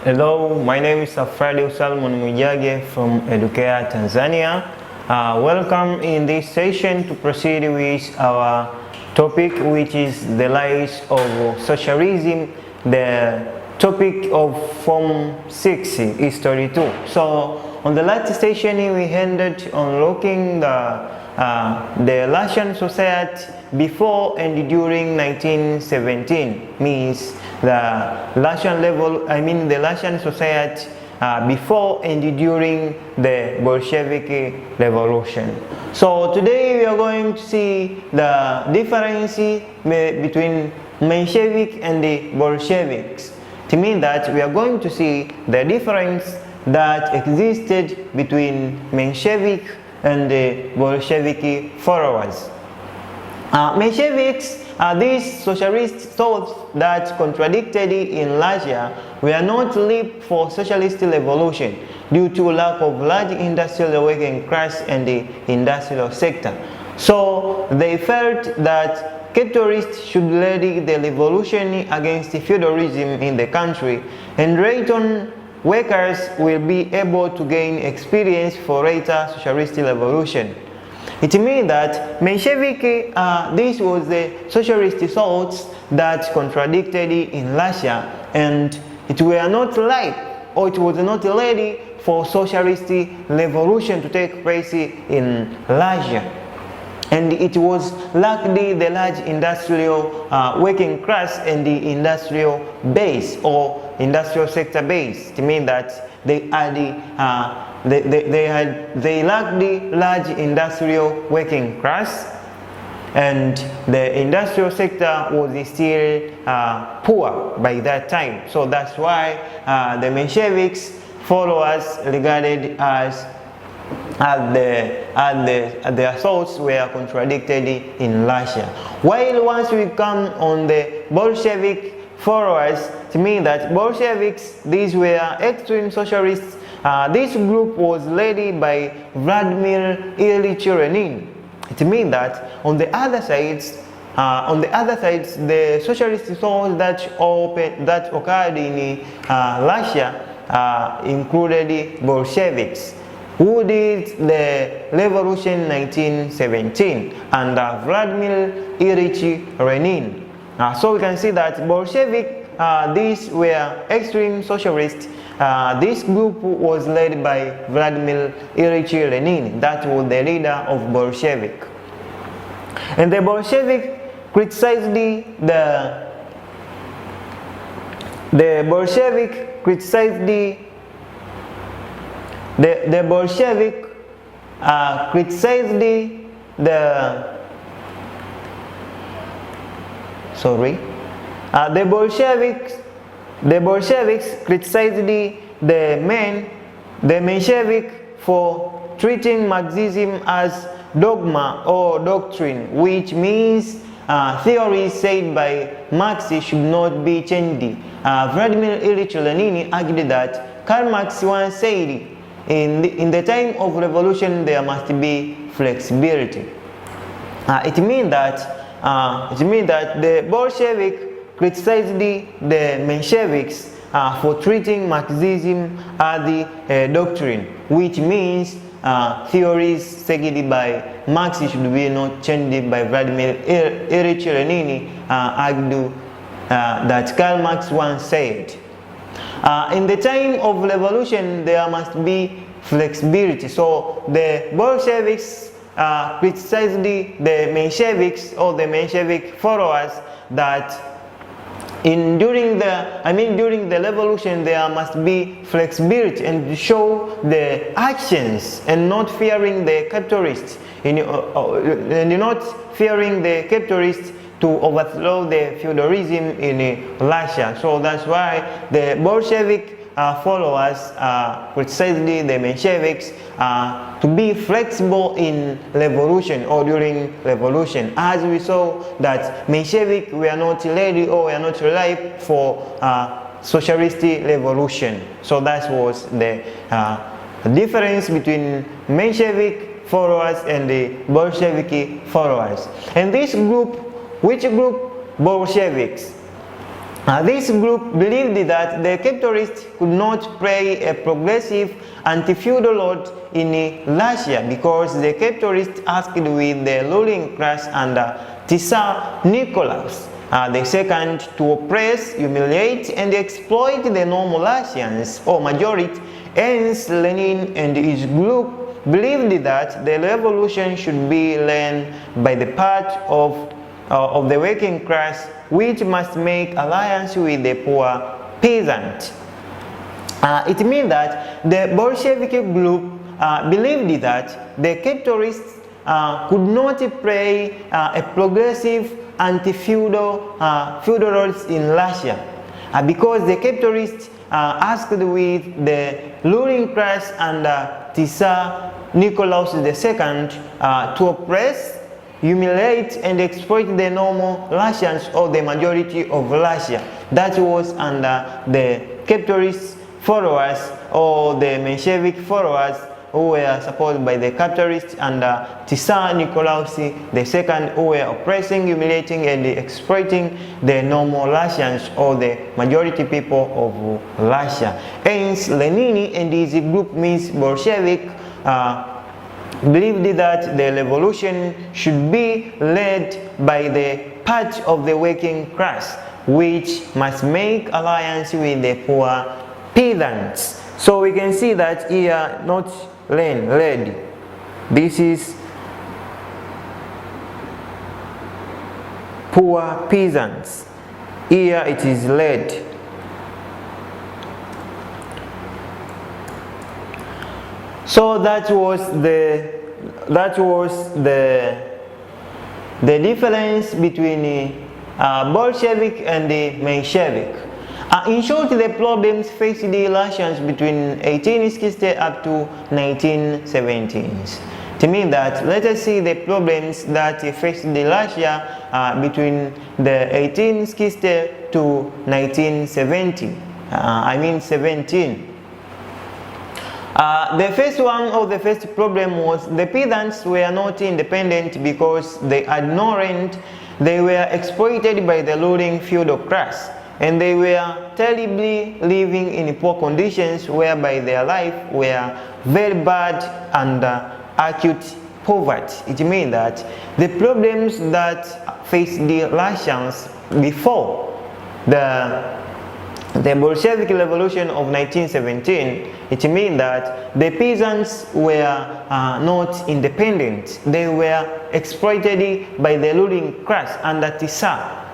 Hello, my name is Afradi Salmon Mwijage from Edukea Tanzania. Welcome in this session to proceed with our topic, which is the rise of socialism, the topic of Form 6, History 2. So, on the last session, we ended on looking the Russian society before and during 1917, means the Russian society before and during the Bolshevik Revolution. So today we are going to see the difference between Menshevik and the Bolsheviks. It means that we are going to see the difference that existed between Menshevik and the Bolshevik followers. Mensheviks, these socialist thoughts that contradicted in Russia were not leap for socialist revolution due to lack of large industrial working class and the industrial sector. So they felt that capitalists should lead the revolution against feudalism in the country, and later workers will be able to gain experience for later socialist revolution. It means that Menshevik, this was the socialist thoughts that contradicted in Russia, and it were not right, or it was not ready for socialist revolution to take place in Russia. And it was likely the large industrial working class and the industrial base or industrial sector base. It means that they lacked the large industrial working class, and the industrial sector was still poor by that time. So that's why the Mensheviks followers regarded as their thoughts were contradicted in Russia. While once we come on the Bolshevik followers, it means that Bolsheviks, these were extreme socialists. This group was led by Vladimir Ilyich Lenin. It means that on the other sides, the socialist thoughts that occurred in Russia included Bolsheviks, who did the revolution in 1917 under Vladimir Ilyich Lenin. So we can see that Bolshevik, these were extreme socialists. This group was led by Vladimir Ilyich Lenin. That was the leader of Bolshevik. And the Bolshevik criticized The Bolsheviks criticized the Menshevik for treating Marxism as dogma or doctrine, which means theories said by Marx should not be changed. Vladimir Ilyich Lenin argued that Karl Marx once said, in the time of revolution there must be flexibility. It means that the Bolshevik criticized the Mensheviks for treating Marxism as the doctrine, which means theories said by Marx should be not changed by Vladimir Ilyich Lenin, argued that Karl Marx once said. In the time of revolution, there must be flexibility. So the Bolsheviks criticized the Mensheviks or the Menshevik followers that during the revolution there must be flexibility and show the actions and not fearing the capitalists and not fearing the capitalists to overthrow the feudalism in Russia. So that's why the Bolshevik followers criticized the Mensheviks to be flexible in revolution or during revolution, as we saw that Menshevik were not ready or were not ripe for socialist revolution. So that was the difference between Menshevik followers and the Bolshevik followers. And this group, which group? Bolsheviks. This group believed that the capitalists could not play a progressive anti-feudal role in Russia because the capitalists asked with the ruling class under Tsar Nicholas II to oppress, humiliate, and exploit the normal Russians or majority. Hence, Lenin and his group believed that the revolution should be led by the part of the working class, which must make alliance with the poor peasant. It means that the Bolshevik group believed that the capitalists could not play a progressive anti-feudal roles in Russia because the capitalists asked with the ruling class under Tsar Nicholas II to oppress, humiliate, and exploit the normal Russians or the majority of Russia. That was under the capitalist followers or the Bolshevik followers who were supported by the capitalists under Tsar Nicholas II, who were oppressing, humiliating, and exploiting the normal Russians or the majority people of Russia. Hence, Lenin and his group means Bolshevik believed that the revolution should be led by the part of the working class, which must make alliance with the poor peasants. So we can see that here, not led. This is poor peasants. Here it is led. So that was the difference between Bolshevik and the Menshevik. In short, the problems faced the Russians between 1860 up to 1917. To mean that, let us see the problems that faced the Russia between the 1860 to 1970. 17. The first one or the first problem was the peasants were not independent because they had no rent. They were exploited by the ruling feudal class, and they were terribly living in poor conditions whereby their life were very bad and acute poverty. It means that the problems that faced the Russians before the Bolshevik Revolution of 1917, it means that the peasants were not independent. They were exploited by the ruling class under Tsar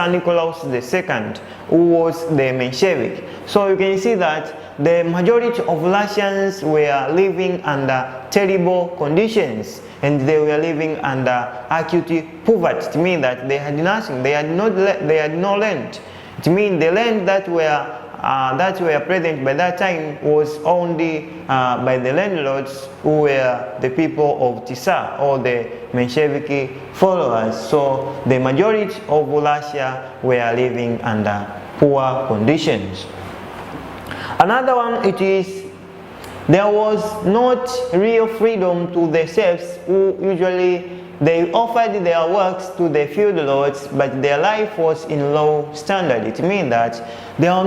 Nicholas II, who was the Bolshevik. So you can see that the majority of Russians were living under terrible conditions, and they were living under acute poverty. It means that they had nothing. They had no land. It means the land that were present by that time was only by the landlords who were the people of Tsar or the Bolshevik followers. So the majority of Russia were living under poor conditions. Another one, it is there was not real freedom to the serfs, who usually they offered their works to the feudal lords, but their life was in low standard. It means that there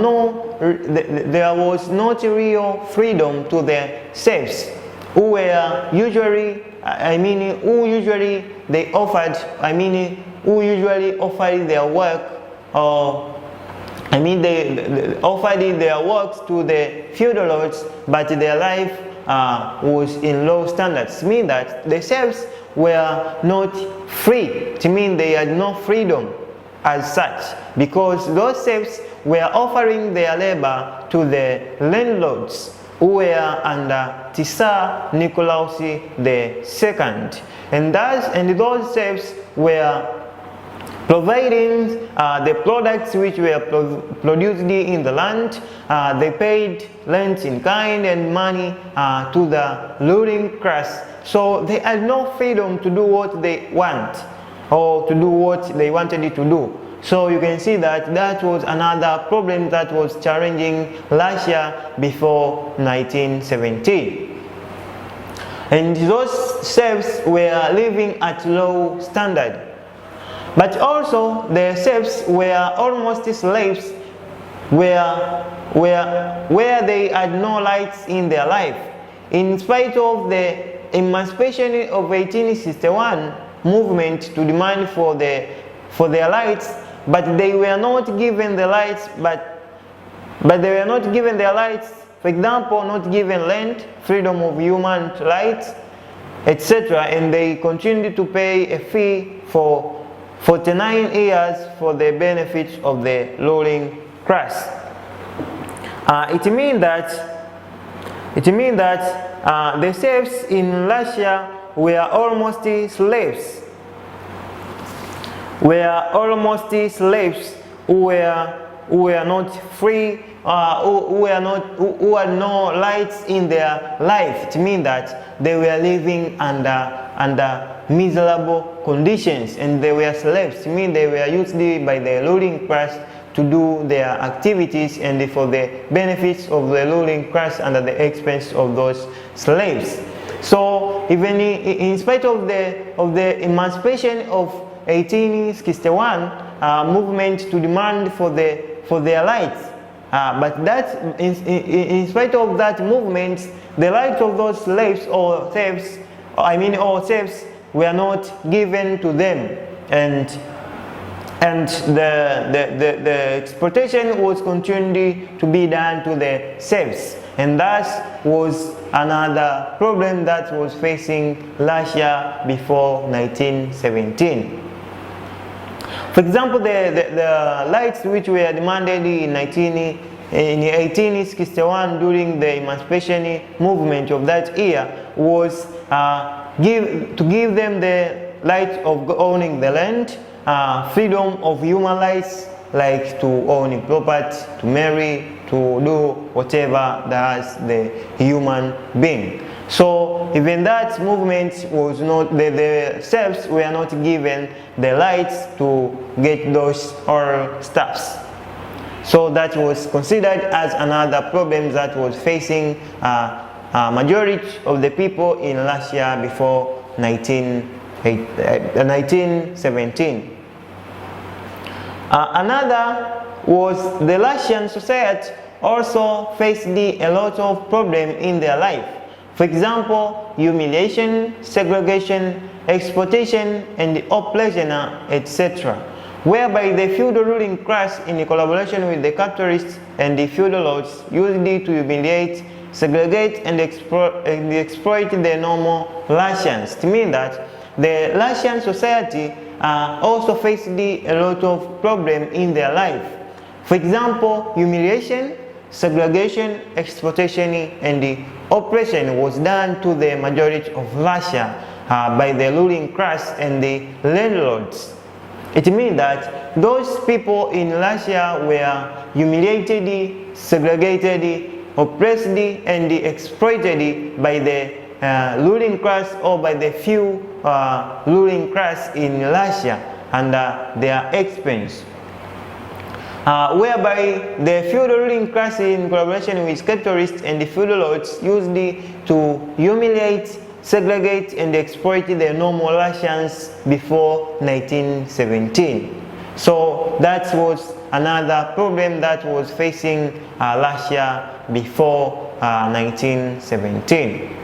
was not real freedom to the serfs, who were usually, who usually offered their work, they offered their works to the feudal lords, but their life was in low standards. It means that the serfs were not free. It means they had no freedom as such, because those serfs were offering their labor to the landlords who were under Tsar Nicholas II, and those serfs were providing the products which were produced in the land. They paid rent in kind and money to the ruling class. So they had no freedom to do what they want or to do what they wanted to do. So you can see that that was another problem that was challenging Russia before 1917. And those serfs were living at low standard. But also the serfs were almost slaves where they had no rights in their life. In spite of the emancipation of 1861 movement to demand for their rights, but they were not given the rights, but they were not given their rights, for example, not given land, freedom of human rights, etc. And they continued to pay a fee for 49 years for the benefits of the ruling class. It means that the serfs in Russia were almost slaves. Who were not free, who had no rights in their life. It means that they were living under miserable conditions, and they were slaves. It means they were used by the ruling class to do their activities and for the benefits of the ruling class and at the expense of those slaves. So even in spite of the emancipation of 1861 movement to demand for their rights, but that in spite of that movement, the rights of those slaves or serfs, were not given to them, and the exploitation was continued to be done to the serfs, and that was another problem that was facing Russia before 1917. For example, the rights which were demanded in 1861 during the emancipation movement of that year was to give them the right of owning the land, freedom of human rights, like to own property, to marry, to do whatever does the human being. So even that movement was not, the serfs were not given the rights to get those all stuffs. So that was considered as another problem that was facing majority of the people in Russia before 1917. Another was the Russian society also faced a lot of problems in their life. For example, humiliation, segregation, exploitation, and oppression, etc., whereby the feudal ruling class, in collaboration with the capitalists and the feudal lords, used it to humiliate, segregate, and exploit the normal Russians. It means that the Russian society also faced a lot of problems in their life. For example, humiliation, segregation, exploitation, and the oppression was done to the majority of Russia by the ruling class and the landlords. It means that those people in Russia were humiliated, segregated, oppressed, and exploited by the ruling class or by the few ruling class in Russia under their expense. Whereby the feudal ruling class, in collaboration with capitalists and the feudal lords, used to humiliate, segregate, and exploit the normal Russians before 1917. So that was another problem that was facing Russia before 1917.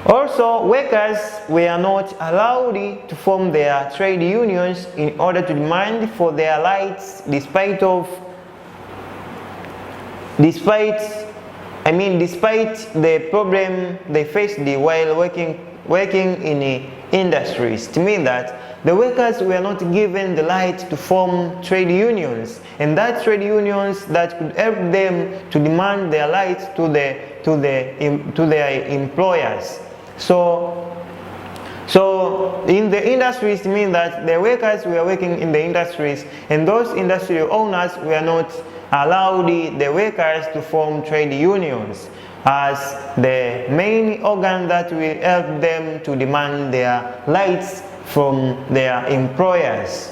Also, workers were not allowed to form their trade unions in order to demand for their rights, despite the problem they faced while working in the industries. To mean that the workers were not given the right to form trade unions, and that trade unions that could help them to demand their rights to their employers. So in the industries, it means that the workers were working in the industries, and those industrial owners were not allowed the workers to form trade unions as the main organ that will help them to demand their rights from their employers.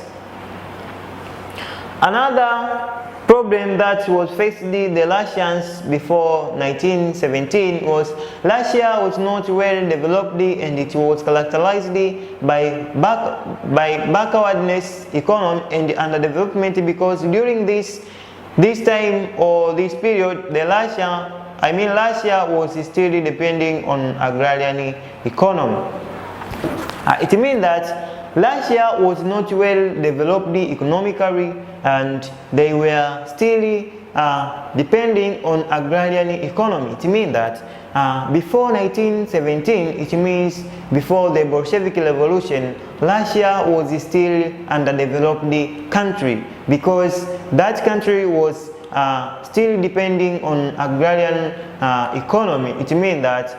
Another problem that was facing the Russians before 1917 was Russia was not well developed, and it was characterized by backwardness, economy, and underdevelopment, because during this this time or this period, Russia was still depending on agrarian economy. It means that Russia was not well developed economically, and they were still depending on agrarian economy. It means that before 1917, it means before the Bolshevik Revolution, Russia was still underdeveloped country, because that country was still depending on agrarian economy. It means that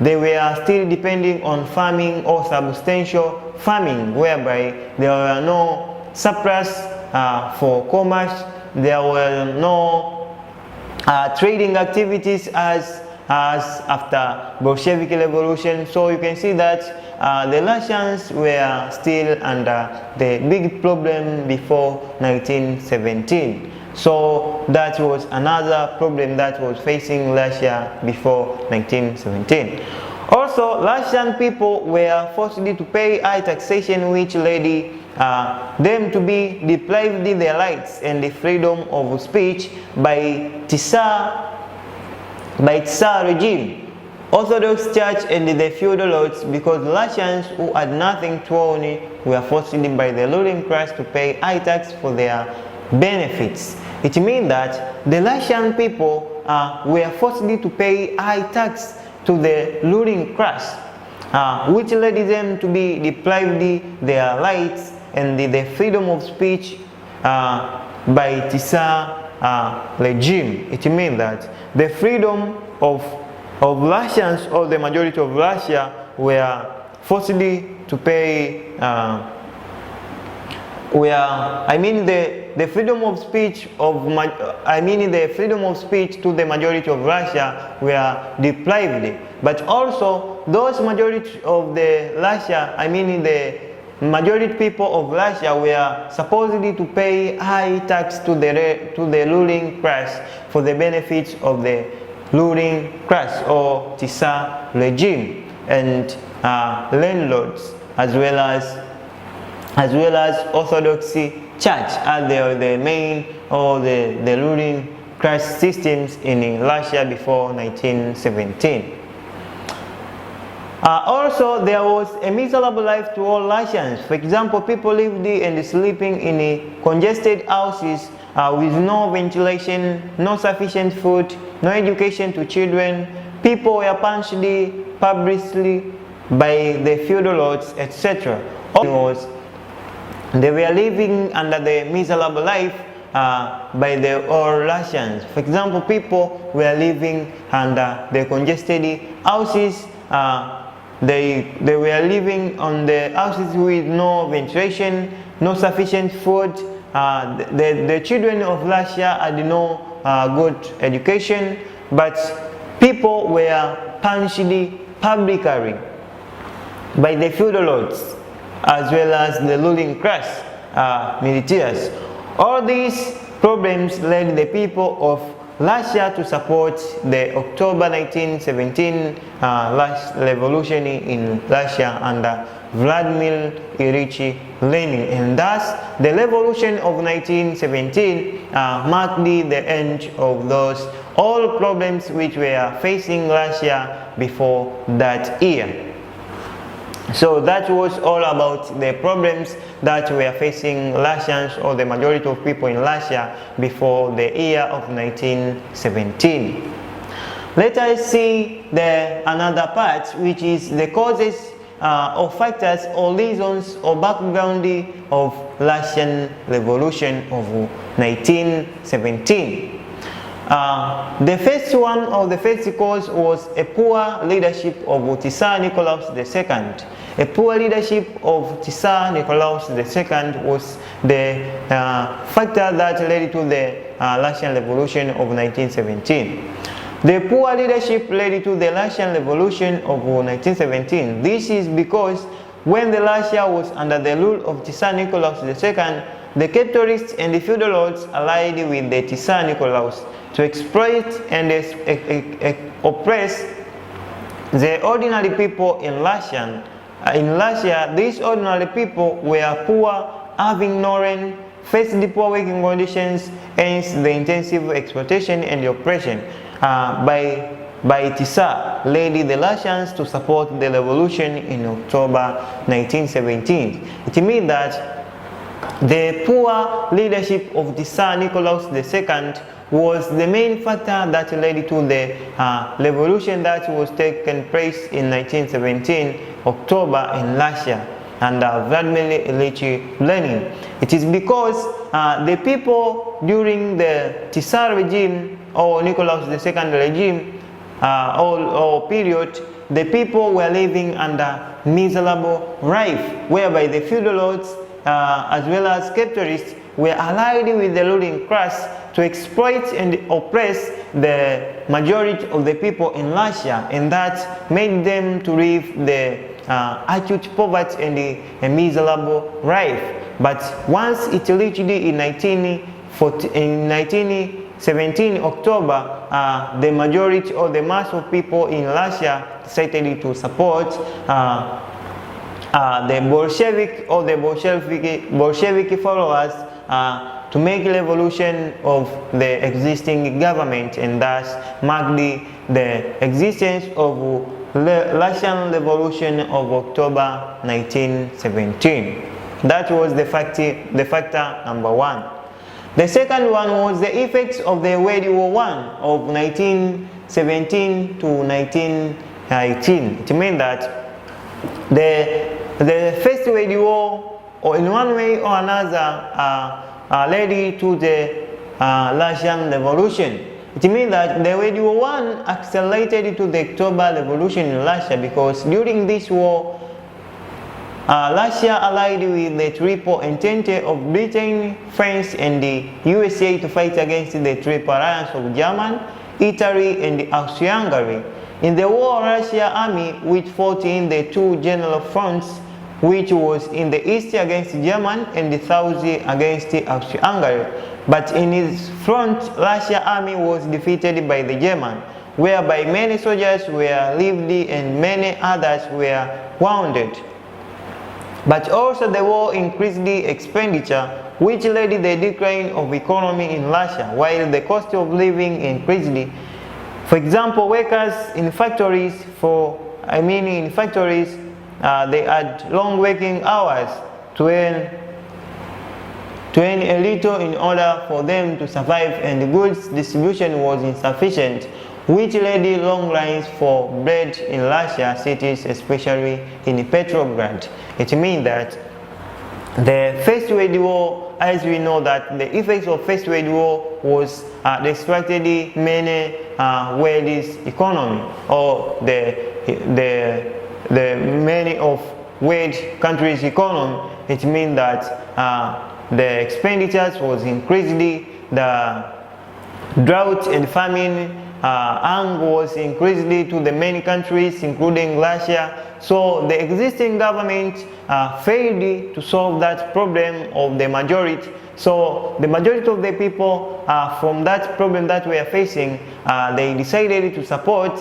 they were still depending on farming or substantial farming, whereby there were no surplus for commerce, there were no trading activities as after Bolshevik Revolution. So you can see that the Russians were still under the big problem before 1917. So that was another problem that was facing Russia before 1917. Also, Russian people were forced to pay high taxation, which led them to be deprived of their rights and the freedom of speech by Tsar regime, Orthodox Church, and the feudal lords, because Russians who had nothing to own were forced by the ruling class to pay high tax for their benefits. It means that the Russian people were forced to pay high tax to the ruling class, which led them to be deprived of their rights and the freedom of speech by Tsar regime. It means that the freedom of Russians, or the majority of Russia, were forced to pay the freedom of speech the freedom of speech to the majority of Russia were deprived. But also those majority of the Russia, the majority people of Russia, were supposedly to pay high tax to the ruling class for the benefits of the ruling class or Tsar regime, and landlords, as well as Orthodox Church, are the main or the ruling class systems in Russia before 1917. Also, there was a miserable life to all Russians. For example, people lived and sleeping in congested houses with no ventilation, no sufficient food, no education to children. People were punished publicly by the feudal lords, etc. They were living under the miserable life by the all Russians. For example, people were living under the congested houses. They were living on the houses with no ventilation, no sufficient food. The children of Russia had no good education, but people were punished publicly by the feudal lords, as well as the ruling class militaries. All these problems led the people of Russia to support the October 1917 revolution in Russia under Vladimir Ilyich Lenin, and thus the revolution of 1917 marked the end of those all problems which were facing Russia before that year. So that was all about the problems that were facing Russians, or the majority of people in Russia, before the year of 1917. Let us see another part, which is the causes or factors or reasons or background of Russian Revolution of 1917. The first one, or the first cause, was a poor leadership of Tsar Nicholas II. A poor leadership of Tsar Nicholas II was the factor that led to the Russian Revolution of 1917. The poor leadership led to the Russian Revolution of 1917. This is because when the Russia was under the rule of Tsar Nicholas II, the capitalists and the feudal lords allied with the Tsar Nicholas to exploit and oppress the ordinary people in Russia. In Russia, these ordinary people were poor having no rain, faced the poor working conditions, hence the intensive exploitation and oppression by Tsar, led the Russians to support the revolution in October 1917. It means that the poor leadership of Tsar Nicholas II was the main factor that led to the revolution that was taken place in 1917 October in Russia under Vladimir Ilyich Lenin. It is because the people during the Tsar regime or Nicholas II regime or period, the people were living under miserable life, whereby the feudal lords as well as capitalists were allied with the ruling class to exploit and oppress the majority of the people in Russia, and that made them to live the acute poverty and a miserable life. But once it reached in 1917 October, the majority or the mass of people in Russia decided to support the Bolshevik or the Bolshevik followers to make a revolution of the existing government, and thus marked the existence of the Russian Revolution of October 1917. That was the factor number one. The second one was the effects of the World War I of 1917 to 1918. It means that the First World War, or in one way or another, led to the Russian Revolution. It means that the World War I accelerated to the October Revolution in Russia, because during this war, Russia allied with the Triple Entente of Britain, France, and the USA to fight against the Triple Alliance of Germany, Italy, and Austria-Hungary. In the war, Russian army, which fought in the two general fronts, which was in the east against Germany and the south against Austria-Hungary. But in its front, Russian army was defeated by the German, whereby many soldiers were lived and many others were wounded. But also the war increased the expenditure, which led to the decline of economy in Russia, while the cost of living increased. For example, workers in factories, they had long working hours to earn a little in order for them to survive, and the goods distribution was insufficient, which led to long lines for bread in Russia cities, especially in Petrograd. It means that the First World War, as we know that the effects of First World War was destructed many world's economy, or the many of world countries' economy. It means that the expenditures was increased, the drought and famine hunger was increased to the many countries, including Russia. So the existing government failed to solve that problem of the majority. So the majority of the people from that problem that we are facing, they decided to support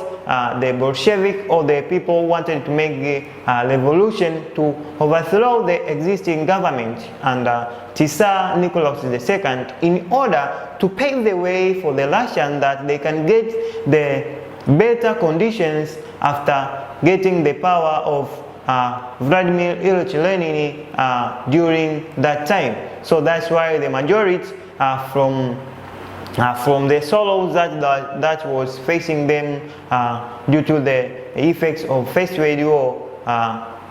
the Bolshevik, or the people who wanted to make a revolution to overthrow the existing government under Tsar Nicholas II, in order to pave the way for the Russians that they can get the better conditions after getting the power of Vladimir Ilyich Lenin during that time. So that's why the majority from the sorrows that was facing them due to the effects of First World War,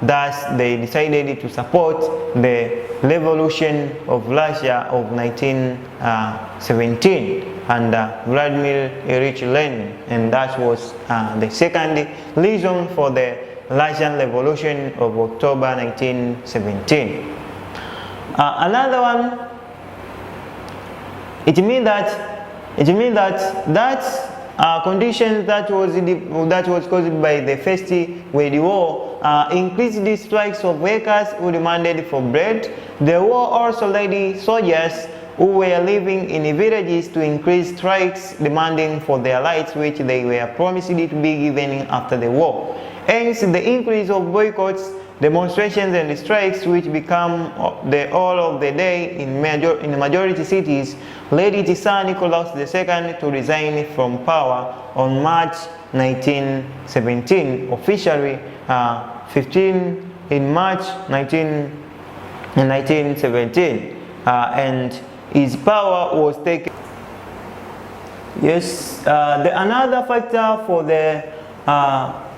thus they decided to support the revolution of Russia of 1917 under Vladimir Ilyich Lenin, and that was the second reason for the Russian Revolution of October 1917. Another one, it means that conditions that was caused by the First World War increased the strikes of workers who demanded for bread. The war also led soldiers who were living in villages to increase strikes demanding for their rights, which they were promised to be given after the war. Hence, the increase of boycotts demonstrations and strikes, which become the order of the day in majority cities, led Tsar Nicholas II to resign from power on March 1917, officially 15 in March 1917, and his power was taken. Yes, another factor for the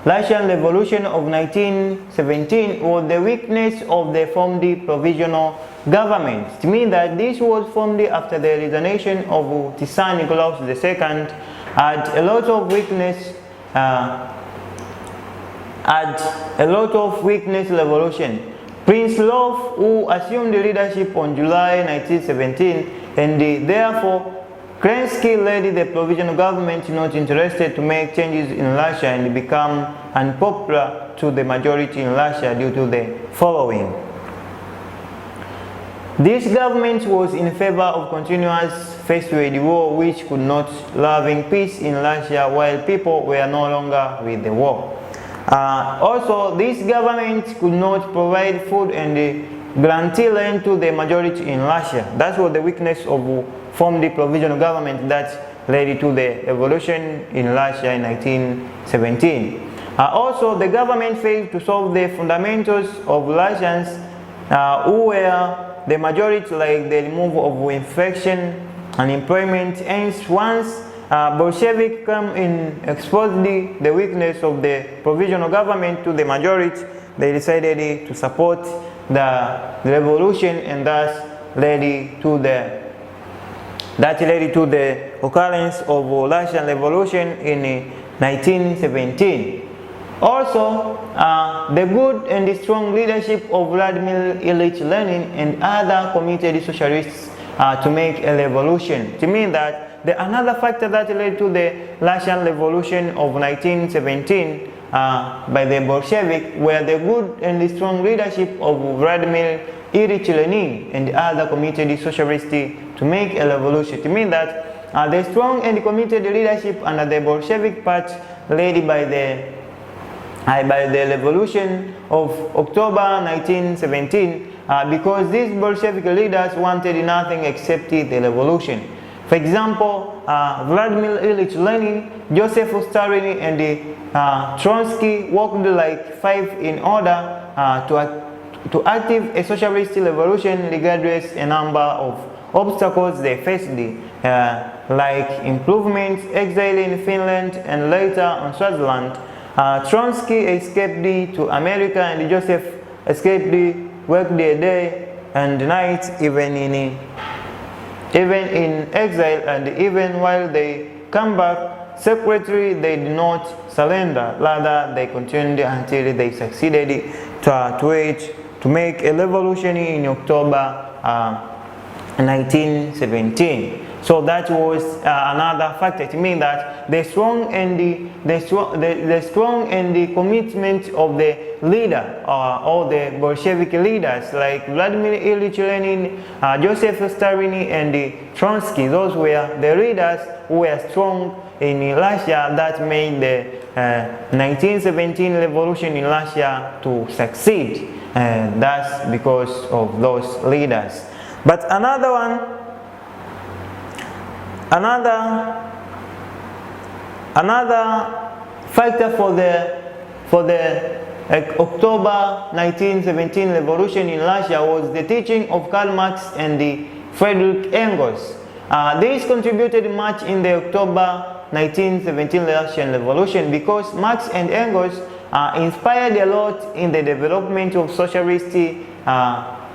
Russian Revolution of 1917 was the weakness of the formed provisional government. It means that this was formed after the resignation of Tsar Nicholas II, had a lot of weakness revolution. Prince Lvov, who assumed the leadership on July 1917, and therefore Kerensky led the provisional government, not interested to make changes in Russia, and become unpopular to the majority in Russia due to the following. This government was in favor of continuous First World War, which could not loving peace in Russia while people were no longer with the war. Also, this government could not provide food and guarantee land to the majority in Russia. That was the weakness of formed the provisional government that led to the revolution in Russia in 1917. Also, the government failed to solve the fundamentals of Russians who were the majority, like the removal of infection, unemployment. Hence, once Bolsheviks come in, exposed the weakness of the provisional government to the majority, they decided to support the revolution, and thus led to the occurrence of Russian Revolution in 1917. Also, the good and strong leadership of Vladimir Ilyich Lenin and other committed socialists to make a revolution. It means that another factor that led to the Russian Revolution of 1917 by the Bolsheviks were the good and strong leadership of Vladimir Ilyich Lenin and other committed socialists to make a revolution. It means that the strong and committed leadership under the Bolshevik party led by the revolution of October 1917, because these Bolshevik leaders wanted nothing except the revolution. For example, Vladimir Ilyich Lenin, Joseph Stalin, and Trotsky worked like five in order to active a socialist revolution regardless a number of obstacles they faced, like improvements, exile in Finland, and later on Switzerland. Trotsky escaped to America, and Joseph escaped, worked day and night, even in exile, and even while they come back secretly, they did not surrender. Rather, they continued until they succeeded to make a revolution in October 1917. So that was another factor. It means that the strong and the commitment of the leader, all the Bolshevik leaders like Vladimir Ilyich Lenin, Joseph Stalin, and Trotsky, those were the leaders who were strong in Russia that made the 1917 revolution in Russia to succeed. That's because of those leaders. But another factor for the October 1917 revolution in Russia was the teaching of Karl Marx and Friedrich Engels. These contributed much in the October 1917 Russian Revolution because Marx and Engels inspired a lot in the development of socialist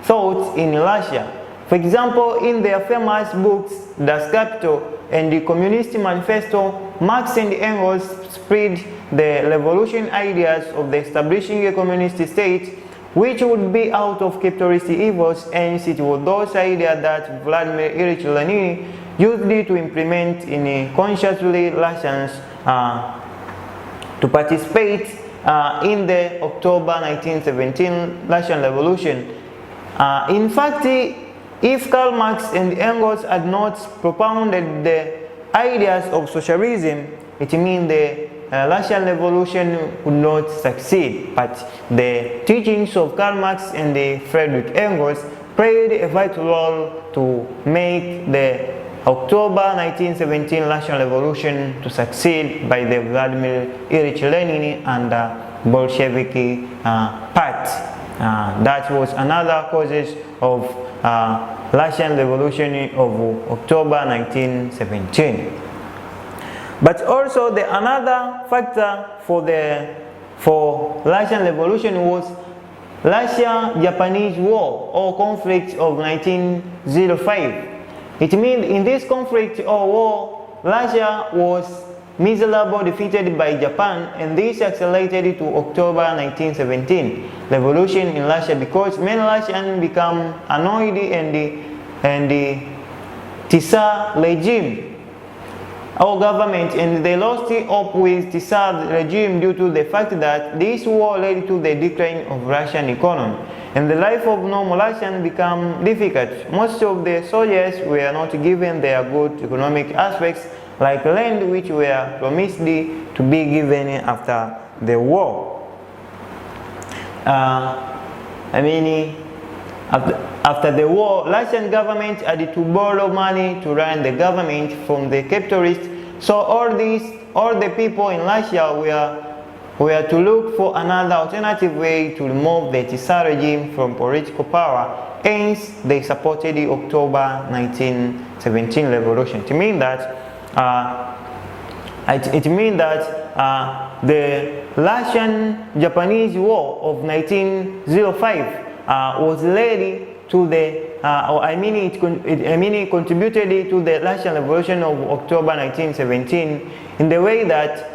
thoughts in Russia. For example, in their famous books, Das Kapital and the Communist Manifesto, Marx and Engels spread the revolution ideas of the establishing a communist state, which would be out of capitalist evils, and it was those ideas that Vladimir Ilyich Lenin used to implement in consciously Russians to participate in the October 1917 Russian Revolution. In fact, if Karl Marx and Engels had not propounded the ideas of socialism, it means the Russian Revolution would not succeed, but the teachings of Karl Marx and Friedrich Engels played a vital role to make the October 1917 Russian Revolution to succeed by the Vladimir Ilyich Lenin and the Bolshevik Party. That was another causes of Russian Revolution of October 1917. But also another factor for Russian Revolution was Russia-Japanese War or conflict of 1905. It means in this conflict or war, Russia was miserably defeated by Japan, and this accelerated to October 1917 revolution in Russia because many Russians become annoyed and the Tsar regime or government, and they lost hope with Tsar regime due to the fact that this war led to the decline of Russian economy, and the life of normal Russians became difficult. Most of the soldiers were not given their good economic aspects like land which were promised to be given after the war. After the war, Russian government had to borrow money to run the government from the capitalists. So all the people in Russia were to look for another alternative way to remove the Tsar regime from political power. Hence, they supported the October 1917 revolution. It means that the Russian-Japanese War of 1905 was led to it contributed to the Russian Revolution of October 1917 in the way that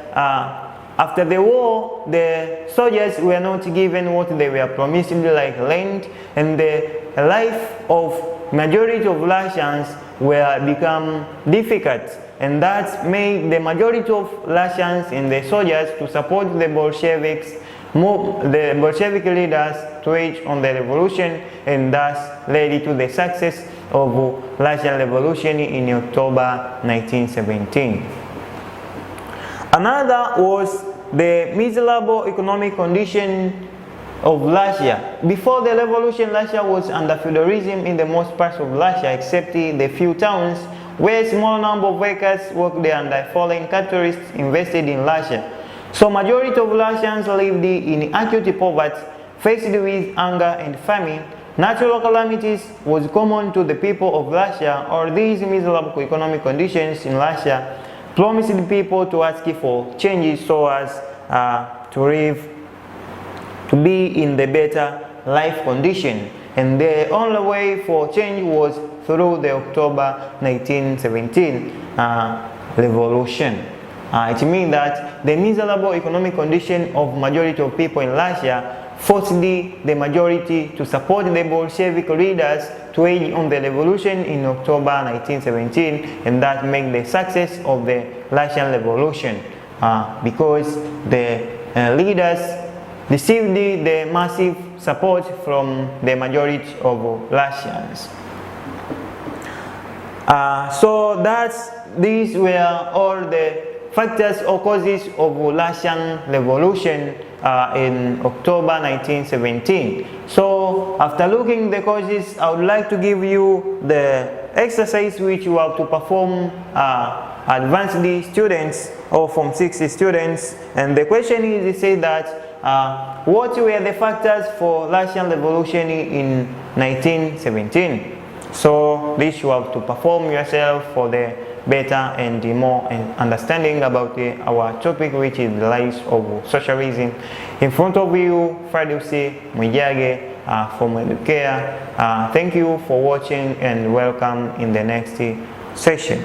after the war, the soldiers were not given what they were promised, like land, and the life of majority of Russians were become difficult, and that made the majority of Russians and the soldiers to support the Bolsheviks, the Bolshevik leaders to wage on the revolution, and thus led to the success of Russian Revolution in October 1917. Another was the miserable economic condition of Russia. Before the revolution, Russia was under feudalism in the most parts of Russia except the few towns where a small number of workers worked there and foreign capitalists invested in Russia. So majority of Russians lived in acute poverty, faced with hunger and famine. Natural calamities was common to the people of Russia. All these miserable economic conditions in Russia promised the people to ask for changes so as to be in the better life condition. And the only way for change was through the October 1917 revolution. It means that the miserable economic condition of majority of people in Russia forced the majority to support the Bolshevik leaders to aid on the revolution in October 1917, and that made the success of the Russian Revolution because the leaders received the massive support from the majority of Russians. So these were all the factors or causes of Russian Revolution in October 1917. So after looking at the causes, I would like to give you the exercise which you have to perform advanced students or from 60 students. And the question is, it says that what were the factors for Russian Revolution in 1917? So this you have to perform yourself for the better and more understanding about our topic, which is the rise of socialism. In front of you, Fredussi Mwijage from Edukea. Thank you for watching and welcome in the next session.